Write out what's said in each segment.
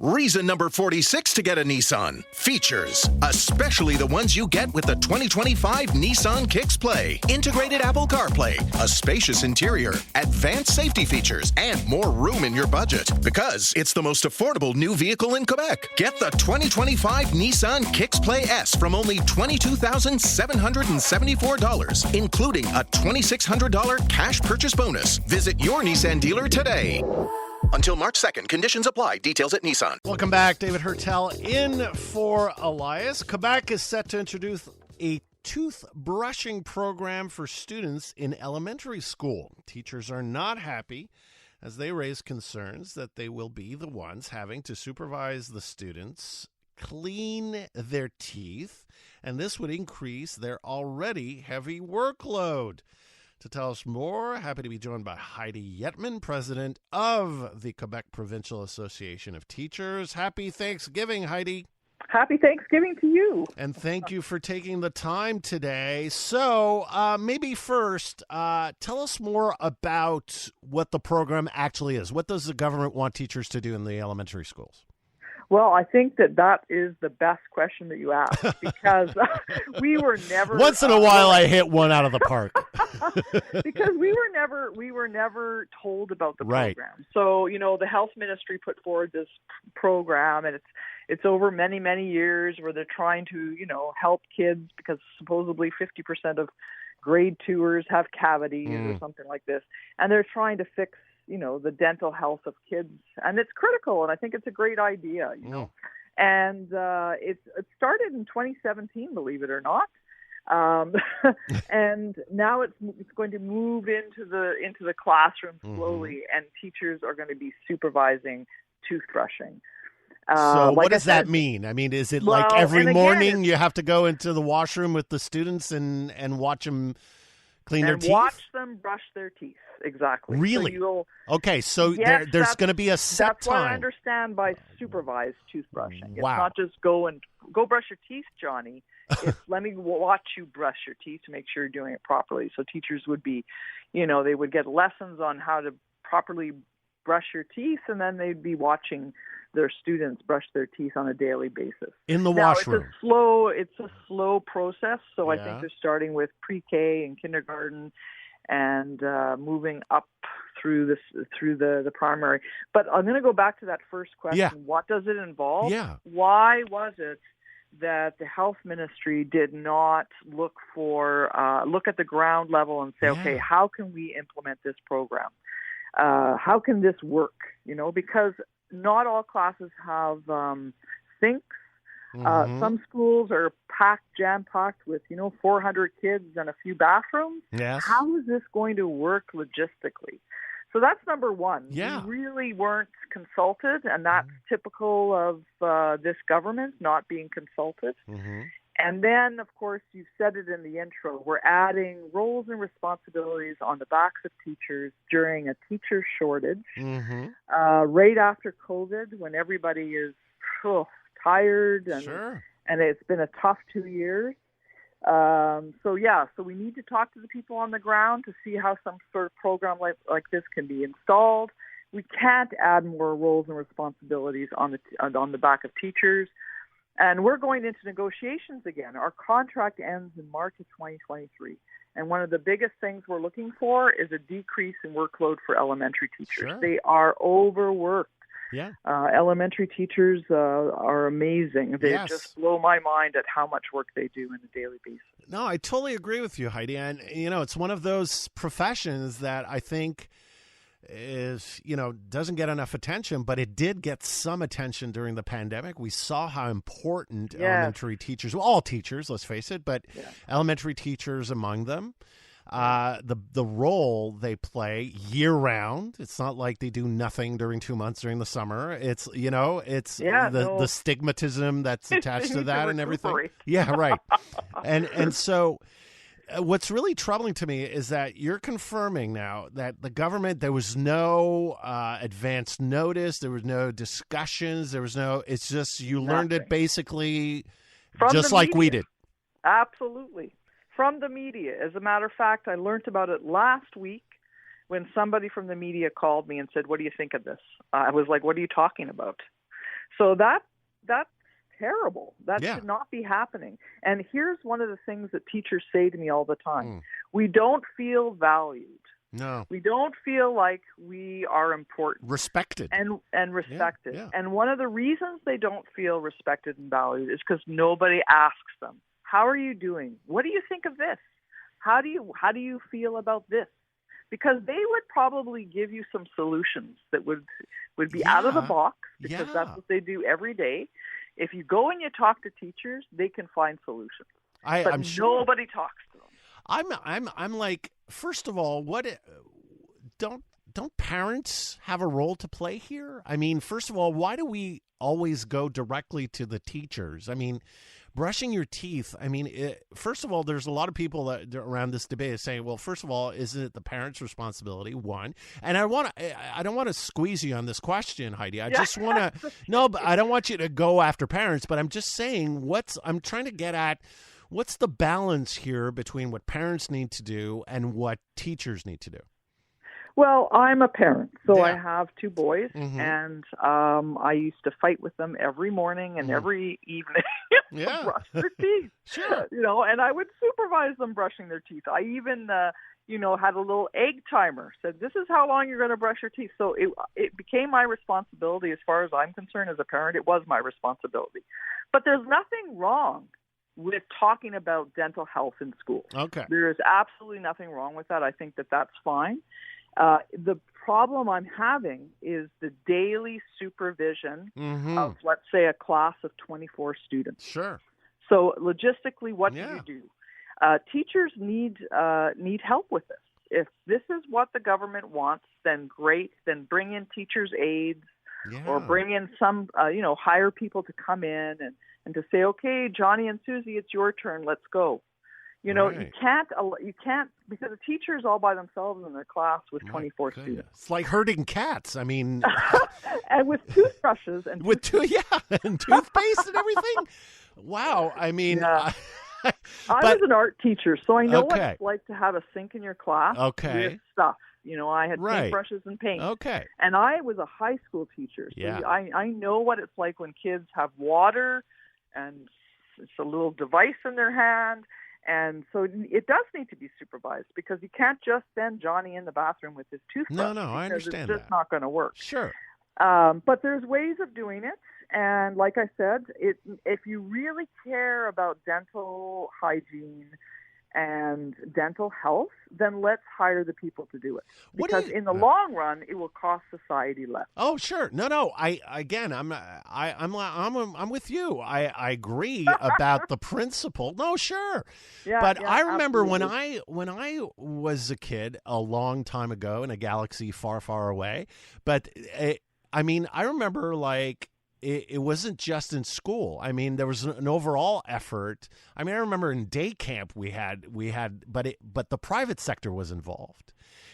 Reason number 46 to get a Nissan. Features, especially the ones you get with the 2025 Nissan Kicks Play. Integrated Apple CarPlay, a spacious interior, advanced safety features, and more room in your budget. Because it's the most affordable new vehicle in Quebec. Get the 2025 Nissan Kicks Play S from only $22,774, including a $2,600 cash purchase bonus. Visit your Nissan dealer today. Until March 2nd, conditions apply. Details at Nissan. Welcome back. David Hertel in for Elias. Quebec is set to introduce a toothbrushing program for students in elementary school. Teachers are not happy as they raise concerns that they will be the ones having to supervise the students clean their teeth, and this would increase their already heavy workload. To tell us more, happy to be joined by Heidi Yetman, president of the Quebec Provincial Association of Teachers. Happy Thanksgiving, Heidi. Happy Thanksgiving to you. And thank you for taking the time today. So maybe first, tell us more about what the program actually is. What does the government want teachers to do in the elementary schools? Well, I think that is the best question that you asked, because we were never... Once in a while I hit one out of the park. Because we were never told about the program. Right. So, the health ministry put forward this program, and it's over many, many years where they're trying to, help kids, because supposedly 50% of grade 2ers have cavities or something like this. And they're trying to fix the dental health of kids, and it's critical, and I think it's a great idea, know. And it started in 2017, believe it or not, and now it's going to move into the classroom slowly, and teachers are going to be supervising toothbrushing. So what does that mean? I mean, is it like every morning you have to go into the washroom with the students and watch them clean their teeth? Watch them brush their teeth, exactly. Really? So yes, there's going to be a set that's time. That's what I understand by supervised toothbrushing. Wow. It's not just go brush your teeth, Johnny. It's let me watch you brush your teeth to make sure you're doing it properly. So teachers would be, they would get lessons on how to properly brush your teeth, and then they'd be watching their students brush their teeth on a daily basis. In the washroom. It's a slow process. So I think they're starting with pre-K and kindergarten, and moving up through the primary. But I'm going to go back to that first question. Yeah. What does it involve? Yeah. Why was it that the health ministry did not look at the ground level and say, okay, how can we implement this program? How can this work? Because not all classes have sinks. Some schools are jam-packed with, 400 kids and a few bathrooms. Yes. How is this going to work logistically? So that's number one. Yeah. We really weren't consulted, and that's typical of this government, not being consulted. And then, of course, you said it in the intro, we're adding roles and responsibilities on the backs of teachers during a teacher shortage, right after COVID, when everybody is tired, and it's been a tough 2 years. So we need to talk to the people on the ground to see how some sort of program like this can be installed. We can't add more roles and responsibilities on the back of teachers. And we're going into negotiations again. Our contract ends in March of 2023. And one of the biggest things we're looking for is a decrease in workload for elementary teachers. Sure. They are overworked. Yeah. Elementary teachers are amazing. They just blow my mind at how much work they do on a daily basis. No, I totally agree with you, Heidi. And, it's one of those professions that I think is, doesn't get enough attention, but it did get some attention during the pandemic. We saw how important elementary teachers, all teachers, let's face it, but elementary teachers among them, the role they play year round. It's not like they do nothing during 2 months during the summer. It's, the stigmatism that's attached to that and everything. Yeah, right. And so what's really troubling to me is that you're confirming now that the government, there was no advance notice, there was no discussions, it's just you learned it basically from just like we did. Absolutely. From the media. As a matter of fact, I learned about it last week when somebody from the media called me and said, "What do you think of this?" I was like, "What are you talking about?" So that's terrible. That Yeah. should not be happening. And here's one of the things that teachers say to me all the time. We don't feel valued. No. We don't feel like we are important. Respected. And respected. Yeah. And one of the reasons they don't feel respected and valued is because nobody asks them, how are you doing? What do you think of this? How do you feel about this? Because they would probably give you some solutions that would be out of the box, because that's what they do every day. If you go and you talk to teachers, they can find solutions. I'm sure. Nobody talks to them. I'm like, first of all, don't parents have a role to play here? I mean, first of all, why do we always go directly to the teachers? I mean, brushing your teeth. I mean, first of all, there's a lot of people that around this debate saying, well, first of all, isn't it the parents' responsibility? One, and I don't want to squeeze you on this question, Heidi. I just want to but I don't want you to go after parents. But I'm just saying, I'm trying to get at. What's the balance here between what parents need to do and what teachers need to do? Well, I'm a parent, so I have two boys, Mm-hmm. and I used to fight with them every morning and every evening to brush their teeth. Sure. And I would supervise them brushing their teeth. I even, had a little egg timer, said, this is how long you're going to brush your teeth. So it became my responsibility as far as I'm concerned as a parent. It was my responsibility. But there's nothing wrong with talking about dental health in school. Okay. There is absolutely nothing wrong with that. I think that that's fine. The problem I'm having is the daily supervision of, let's say, a class of 24 students. Sure. So logistically, what do you do? Teachers need help with this. If this is what the government wants, then great. Then bring in teachers' aides, or bring in some, hire people to come in and to say, okay, Johnny and Susie, it's your turn. Let's go. You can't, because the teacher's all by themselves in their class with 24 students. It's like herding cats. I mean, and with toothbrushes and and toothpaste and everything. Wow. I mean, I was an art teacher, so I know what it's like to have a sink in your class with stuff. I had paintbrushes and paint. Okay. And I was a high school teacher, so I know what it's like when kids have water and it's a little device in their hand. And so it does need to be supervised, because you can't just send Johnny in the bathroom with his toothbrush. No, I understand it's just not going to work. Sure. But there's ways of doing it. And like I said, if you really care about dental hygiene and dental health, then let's hire the people to do it. Because in the long run, it will cost society less. Oh, sure. No. I'm with you. I agree about the principle. No, sure. But I remember when I was a kid a long time ago in a galaxy far, far away. But I remember it wasn't just in school. I mean, there was an overall effort. I mean, I remember in day camp we had, but the private sector was involved.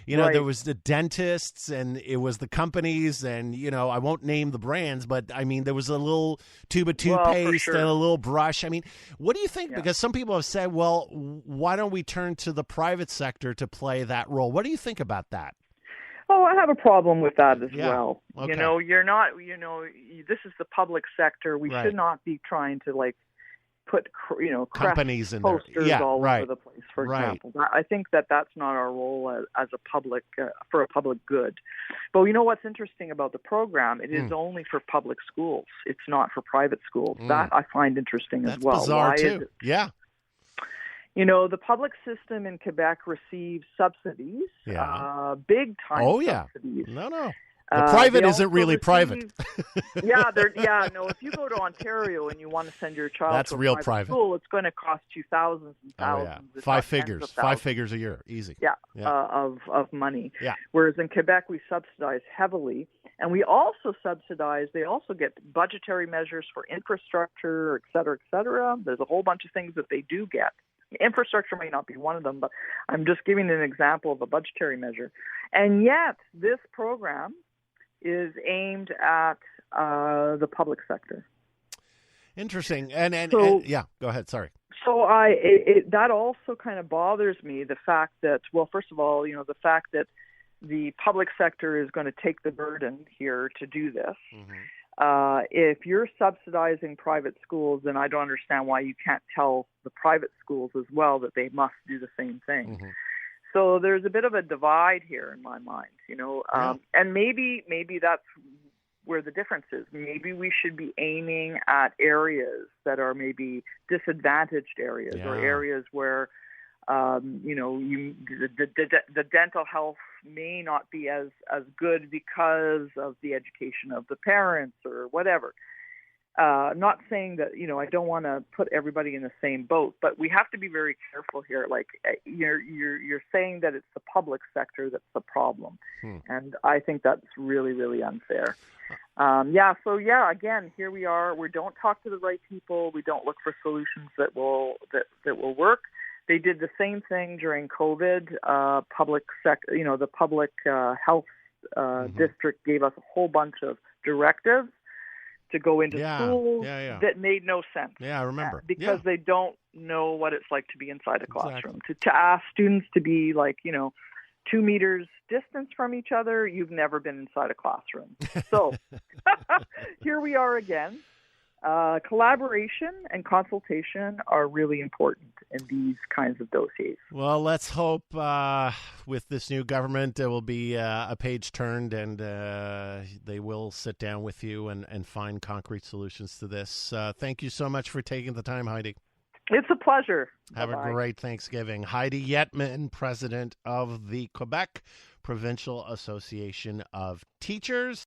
There was the dentists, and it was the companies, and I won't name the brands, but I mean, there was a little tube of toothpaste and a little brush. I mean, what do you think? Because some people have said, well, why don't we turn to the private sector to play that role? What do you think about that? Oh, I have a problem with that as well. Okay. You're not, this is the public sector. We should not be trying to put, companies in posters all over the place, for example. I think that that's not our role as a public, for a public good. But what's interesting about the program? It is only for public schools. It's not for private schools. That I find interesting as well. That's bizarre, too. Yeah. The public system in Quebec receives subsidies, big time subsidies. No. The private isn't really private. If you go to Ontario and you want to send your child to a real private school, it's going to cost you thousands and thousands. Five figures a year, easy. Of money. Yeah. Whereas in Quebec, we subsidize heavily. And we also they also get budgetary measures for infrastructure, et cetera, et cetera. There's a whole bunch of things that they do get. Infrastructure may not be one of them, but I'm just giving an example of a budgetary measure. And yet, this program is aimed at the public sector. Interesting. And go ahead. Sorry. So that also kind of bothers me, the fact that, well, first of all, the fact that the public sector is going to take the burden here to do this. If you're subsidizing private schools, then I don't understand why you can't tell the private schools as well that they must do the same thing. Mm-hmm. So there's a bit of a divide here in my mind, and maybe that's where the difference is. Maybe we should be aiming at areas that are maybe disadvantaged areas, or areas where the dental health may not be as good because of the education of the parents or whatever. Not saying that, I don't want to put everybody in the same boat, but we have to be very careful here. Like you're saying that it's the public sector that's the problem. And I think that's really, really unfair. Again, here we are. We don't talk to the right people. We don't look for solutions that will work. They did the same thing during COVID. The public health district gave us a whole bunch of directives to go into schools that made no sense. Yeah, I remember. Because they don't know what it's like to be inside a classroom. Exactly. To ask students to be 2 meters distance from each other, you've never been inside a classroom. So here we are again. Collaboration and consultation are really important in these kinds of dossiers. Well, let's hope with this new government there will be a page turned and they will sit down with you and find concrete solutions to this. Thank you so much for taking the time, Heidi. It's a pleasure. Have Bye-bye. a great Thanksgiving. Heidi Yetman, president of the Quebec Provincial Association of Teachers.